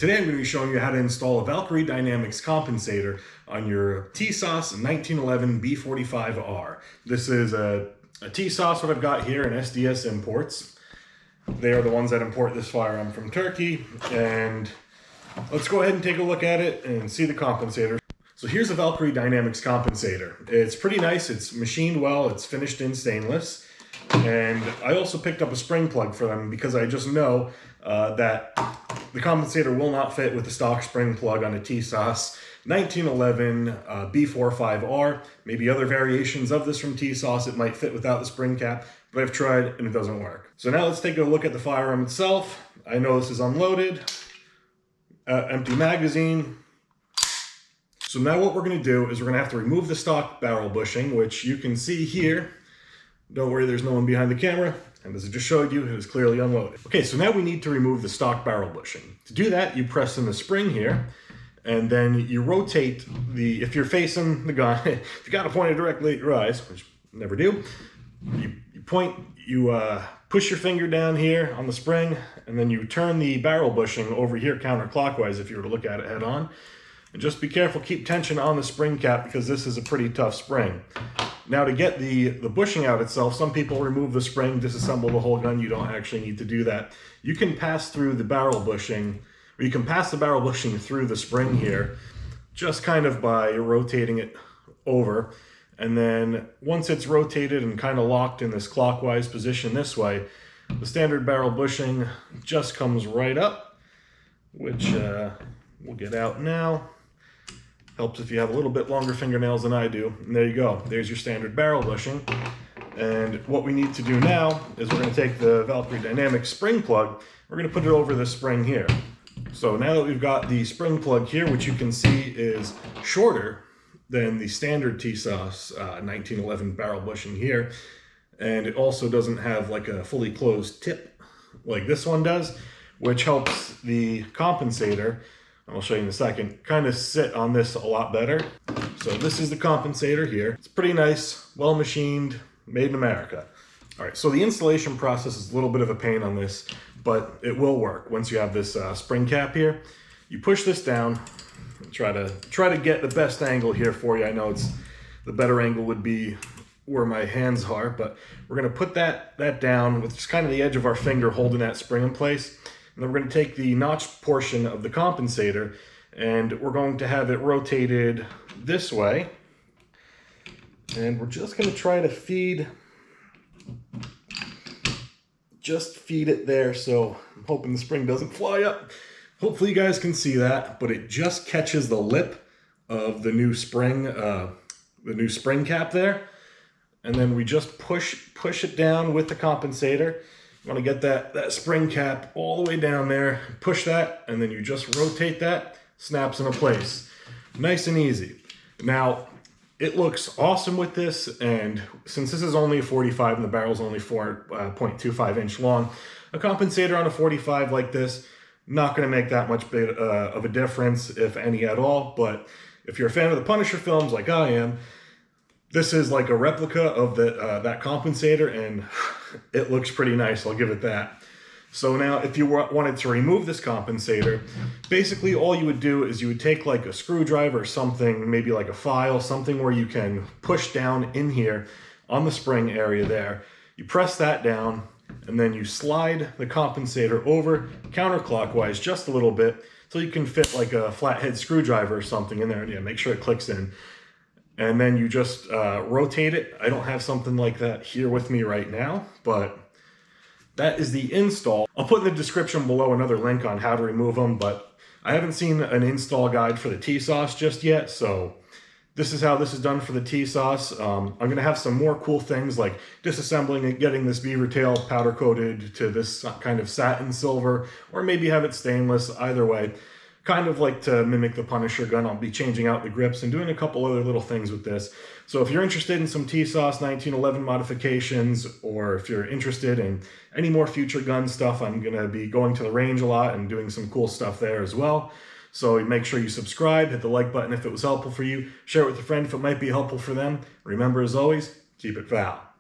Today I'm going to be showing you how to install a Valkyrie Dynamics compensator on your Tisas 1911 B45R. This is a Tisas, what I've got here, in SDS imports. They are the ones that import this firearm from Turkey, and let's go ahead and take a look at it and see the compensator. So here's a Valkyrie Dynamics compensator. It's pretty nice, it's machined well, it's finished in stainless, and I also picked up a spring plug for them because I just know that the compensator will not fit with the stock spring plug on a Tisas 1911 B45R. Maybe other variations of this from Tisas, it might fit without the spring cap, but I've tried and it doesn't work. So now let's take a look at the firearm itself. I know this is unloaded, empty magazine. So now what we're going to do is we're going to have to remove the stock barrel bushing, which you can see here. Don't worry, there's no one behind the camera. And as I just showed you, it is clearly unloaded. Okay, so now we need to remove the stock barrel bushing. To do that, you press in the spring here, and then you rotate if you're facing the gun, if you got to point it directly at your eyes, which I never do, you push your finger down here on the spring, and then you turn the barrel bushing over here counterclockwise if you were to look at it head on. And just be careful, keep tension on the spring cap because this is a pretty tough spring. Now to get the bushing out itself, some people remove the spring, disassemble the whole gun. You don't actually need to do that. You can pass through the barrel bushing, or you can pass the barrel bushing through the spring here, just kind of by rotating it over. And then once it's rotated and kind of locked in this clockwise position this way, the standard barrel bushing just comes right up, which we'll get out now. Helps if you have a little bit longer fingernails than I do. And there you go. There's your standard barrel bushing. And what we need to do now is we're going to take the Valkyrie Dynamics spring plug. We're going to put it over this spring here. So now that we've got the spring plug here, which you can see is shorter than the standard Tisas 1911 barrel bushing here, and it also doesn't have like a fully closed tip like this one does, which helps the compensator, I'll show you in a second, kind of sit on this a lot better. So this is the compensator here. It's pretty nice, well machined, made in America. All right, so the installation process is a little bit of a pain on this, but it will work once you have this spring cap here. You push this down, and try to get the best angle here for you. I know the better angle would be where my hands are, but we're gonna put that down with just kind of the edge of our finger holding that spring in place. And then we're going to take the notched portion of the compensator and we're going to have it rotated this way. And we're just going to try to feed it there. So I'm hoping the spring doesn't fly up. Hopefully you guys can see that, but it just catches the lip of the new spring cap there. And then we just push it down with the compensator. You want to get that spring cap all the way down there, push that, and then you just rotate that, snaps into place. Nice and easy. Now, it looks awesome with this, and since this is only a 45 and the barrel's only 4.25 inch long, a compensator on a 45 like this, not going to make that much of a difference, if any at all, but if you're a fan of the Punisher films like I am, this is like a replica of that compensator, and it looks pretty nice, I'll give it that. So now if you wanted to remove this compensator, basically all you would do is you would take like a screwdriver or something, maybe like a file, something where you can push down in here on the spring area there. You press that down, and then you slide the compensator over counterclockwise just a little bit so you can fit like a flathead screwdriver or something in there, and yeah, make sure it clicks in. And then you just rotate it. I don't have something like that here with me right now, but that is the install. I'll put in the description below another link on how to remove them, but I haven't seen an install guide for the Tisas just yet, so this is how this is done for the Tisas. I'm going to have some more cool things like disassembling it, getting this beaver tail powder coated to this kind of satin silver, or maybe have it stainless, either way. Kind of like to mimic the Punisher gun, I'll be changing out the grips and doing a couple other little things with this. So if you're interested in some Tisas 1911 modifications, or if you're interested in any more future gun stuff, I'm going to be going to the range a lot and doing some cool stuff there as well. So make sure you subscribe, hit the like button if it was helpful for you, share it with a friend if it might be helpful for them. Remember, as always, keep it Val.